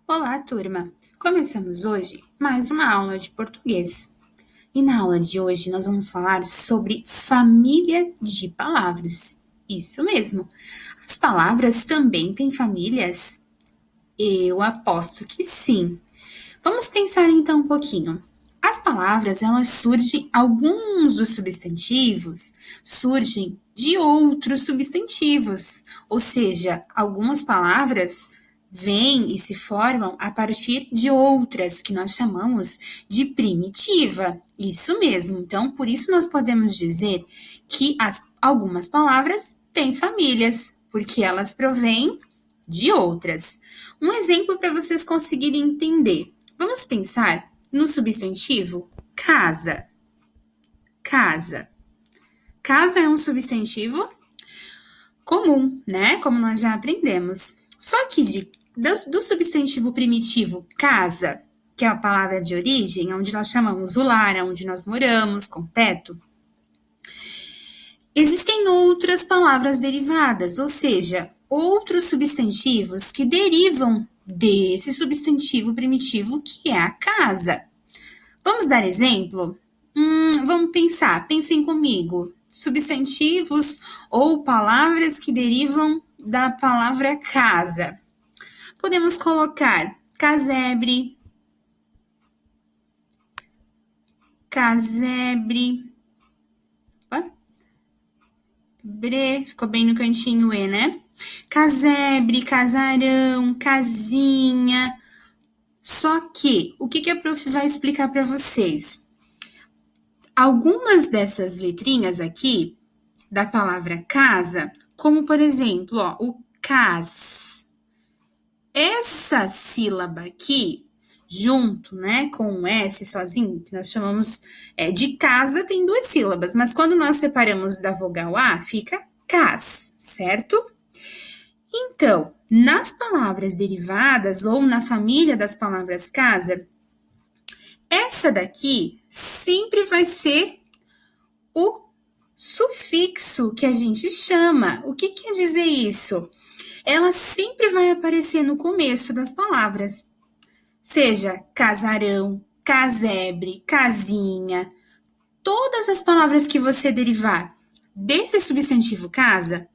Olá, turma! Começamos hoje mais uma aula de português. E na aula de hoje nós vamos falar sobre família de palavras. Isso mesmo! As palavras também têm famílias? Eu aposto que sim. Vamos pensar então um pouquinho. As palavras, elas surgem, alguns dos substantivos surgem de outros substantivos. Ou seja, algumas palavras vêm e se formam a partir de outras, que nós chamamos de primitiva. Isso mesmo. Então, por isso nós podemos dizer que algumas palavras têm famílias, porque elas provêm de outras. Um exemplo para vocês conseguirem entender. Vamos pensar no substantivo casa. Casa. Casa é um substantivo comum, né? Como nós já aprendemos. Só que do substantivo primitivo casa, que é a palavra de origem, onde nós chamamos o lar, onde nós moramos, com teto, existem outras palavras derivadas, ou seja, outros substantivos que derivam desse substantivo primitivo que é a casa. Vamos dar exemplo? Vamos pensar, pensem comigo. Substantivos ou palavras que derivam da palavra casa. Podemos colocar casebre, ficou bem no cantinho E, né? Casebre, casarão, casinha. Só que, o que a prof vai explicar para vocês? Algumas dessas letrinhas aqui, da palavra casa, como por exemplo, o cas. Essa sílaba aqui, junto, né, com o S sozinho, que nós chamamos de casa, tem duas sílabas, mas quando nós separamos da vogal A, fica cas, certo? Então, nas palavras derivadas ou na família das palavras casa, essa daqui sempre vai ser o sufixo que a gente chama. O que quer dizer isso? Ela sempre vai aparecer no começo das palavras. Seja casarão, casebre, casinha. Todas as palavras que você derivar desse substantivo casa,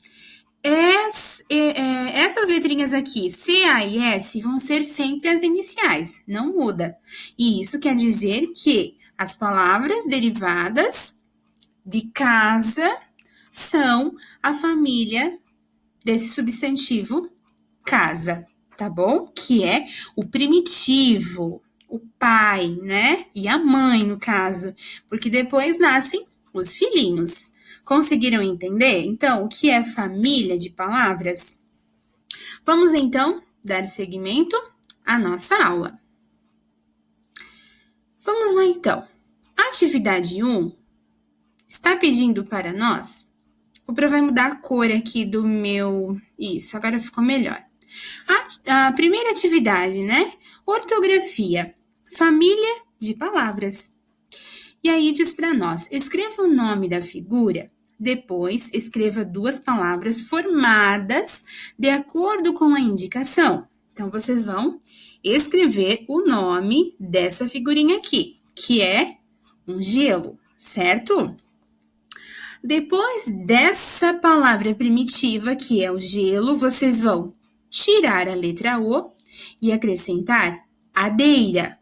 essas letrinhas aqui, C, A e S, vão ser sempre as iniciais, não muda. E isso quer dizer que as palavras derivadas de casa são a família desse substantivo casa, tá bom? Que é o primitivo, o pai, né? E a mãe, no caso, porque depois nascem os filhinhos. Conseguiram entender? Então, o que é família de palavras? Vamos, então, dar seguimento à nossa aula. Vamos lá, então. Atividade 1 está pedindo para nós. O Pro vai mudar a cor aqui do meu... Isso, agora ficou melhor. A primeira atividade, né? Ortografia. Família de palavras. E aí diz para nós, escreva o nome da figura, depois escreva duas palavras formadas de acordo com a indicação. Então, vocês vão escrever o nome dessa figurinha aqui, que é um gelo, certo? Depois dessa palavra primitiva, que é o gelo, vocês vão tirar a letra O e acrescentar adeira.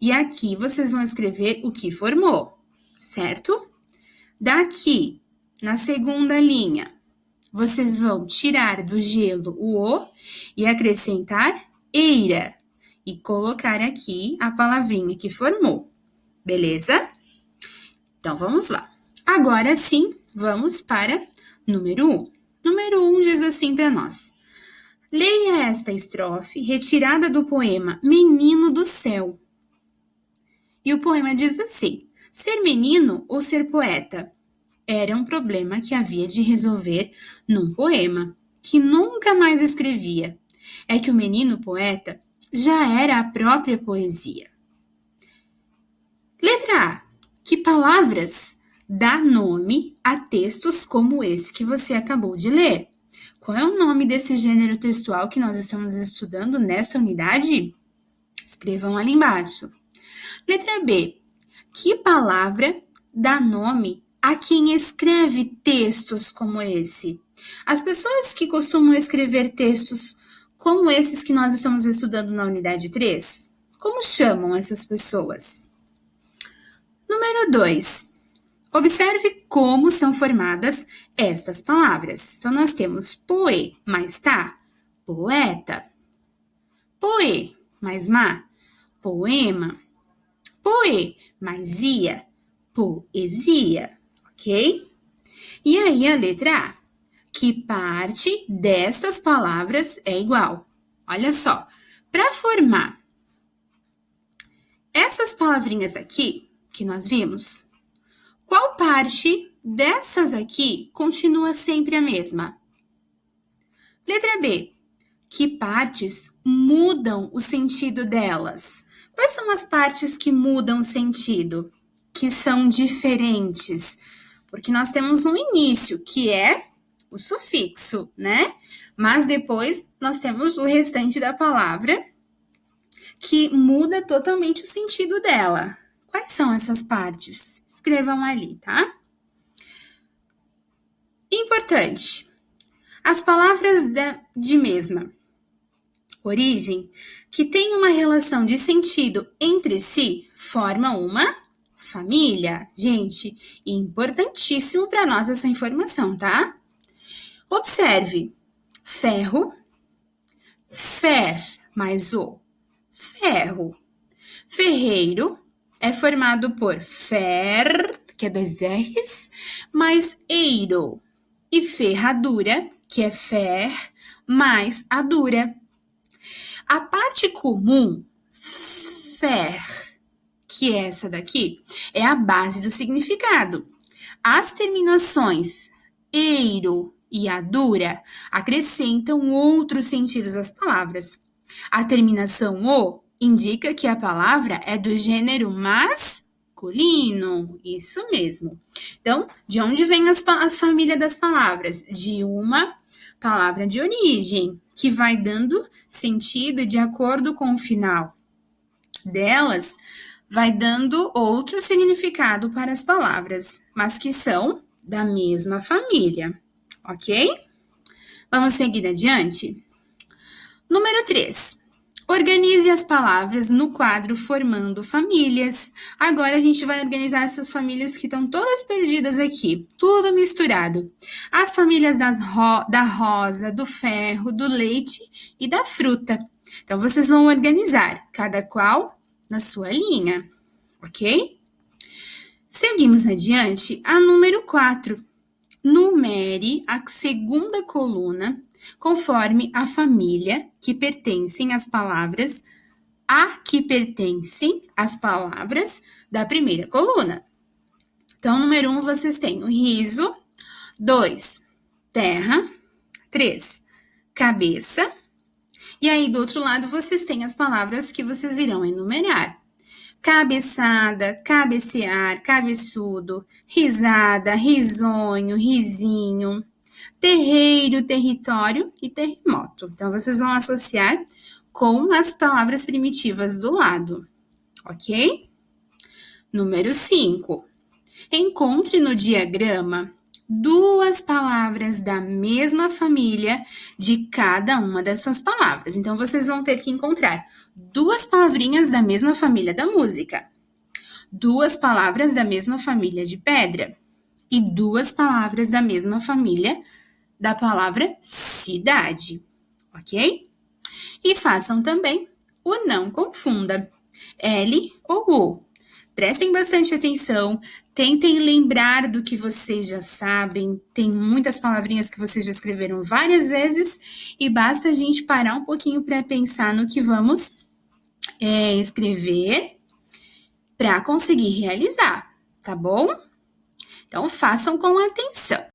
E aqui vocês vão escrever o que formou, certo? Daqui, na segunda linha, vocês vão tirar do gelo o O e acrescentar eira. E colocar aqui a palavrinha que formou, beleza? Então, vamos lá. Agora sim, vamos para número 1. Número 1 diz assim para nós. Leia esta estrofe retirada do poema Menino do Céu. E o poema diz assim: ser menino ou ser poeta? Era um problema que havia de resolver num poema, que nunca mais escrevia. É que o menino poeta já era a própria poesia. Letra A. Que palavras dá nome a textos como esse que você acabou de ler? Qual é o nome desse gênero textual que nós estamos estudando nesta unidade? Escrevam ali embaixo. Letra B. Que palavra dá nome a quem escreve textos como esse? As pessoas que costumam escrever textos como esses que nós estamos estudando na unidade 3, como chamam essas pessoas? Número 2. Observe como são formadas estas palavras. Então, nós temos poe mais tá, poeta. Poe mais ma, poema. Poe mais ia, poesia, ok? E aí a letra A. Que parte destas palavras é igual? Olha só, para formar essas palavrinhas aqui que nós vimos, qual parte dessas aqui continua sempre a mesma? Letra B. Que partes mudam o sentido delas? Quais são as partes que mudam o sentido? Que são diferentes? Porque nós temos um início, que é o sufixo, né? Mas depois nós temos o restante da palavra que muda totalmente o sentido dela. Quais são essas partes? Escrevam ali, tá? Importante. As palavras de mesma origem, que têm uma relação de sentido entre si, formam uma família. Gente, importantíssimo para nós essa informação, tá? Observe. Ferro, fer mais o, ferro. Ferreiro é formado por fer, que é 2 R's, mais eiro. E ferradura, que é fer, mais a dura. A parte comum, fer, que é essa daqui, é a base do significado. As terminações eiro e a dura acrescentam outros sentidos às palavras. A terminação o indica que a palavra é do gênero masculino. Isso mesmo. Então, de onde vêm as famílias das palavras? De uma palavra de origem, que vai dando sentido de acordo com o final delas, vai dando outro significado para as palavras, mas que são da mesma família, ok? Vamos seguir adiante? Número 3. Organize as palavras no quadro formando famílias. Agora a gente vai organizar essas famílias que estão todas perdidas aqui, tudo misturado. As famílias da rosa, do ferro, do leite e da fruta. Então, vocês vão organizar, cada qual na sua linha, ok? Seguimos adiante. A número 4. Numere a segunda coluna conforme a família que pertencem às palavras a que pertencem as palavras da primeira coluna. Então, número 1, vocês têm o riso. 2, terra. 3, cabeça. E aí, do outro lado, vocês têm as palavras que vocês irão enumerar. Cabeçada, cabecear, cabeçudo, risada, risonho, risinho, terreiro, território e terremoto. Então, vocês vão associar com as palavras primitivas do lado, ok? Número 5. Encontre no diagrama 2 palavras da mesma família de cada uma dessas palavras. Então, vocês vão ter que encontrar 2 palavrinhas da mesma família da música, 2 palavras da mesma família de pedra e 2 palavras da mesma família da palavra cidade, ok? E façam também o não confunda, L ou U. Prestem bastante atenção, tentem lembrar do que vocês já sabem, tem muitas palavrinhas que vocês já escreveram várias vezes e basta a gente parar um pouquinho para pensar no que vamos escrever para conseguir realizar, tá bom? Então, façam com atenção.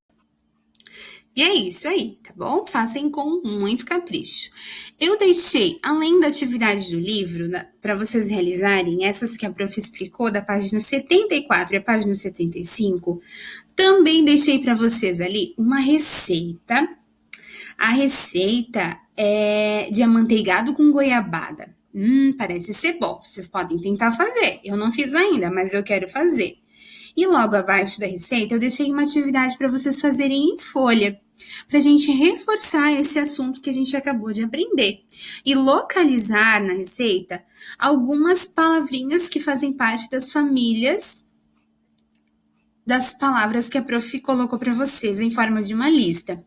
E é isso aí, tá bom? Façam com muito capricho. Eu deixei, além da atividade do livro, para vocês realizarem, essas que a prof explicou, da página 74 e a página 75, também deixei para vocês ali uma receita. A receita é de amanteigado com goiabada. Parece ser bom. Vocês podem tentar fazer. Eu não fiz ainda, mas eu quero fazer. E logo abaixo da receita, eu deixei uma atividade para vocês fazerem em folha, para a gente reforçar esse assunto que a gente acabou de aprender. E localizar na receita algumas palavrinhas que fazem parte das famílias das palavras que a prof colocou para vocês em forma de uma lista.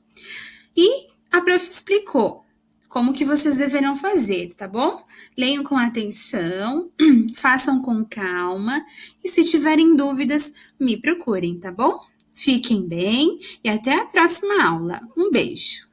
E a prof explicou como que vocês deverão fazer, tá bom? Leiam com atenção, façam com calma e se tiverem dúvidas, me procurem, tá bom? Fiquem bem e até a próxima aula. Um beijo!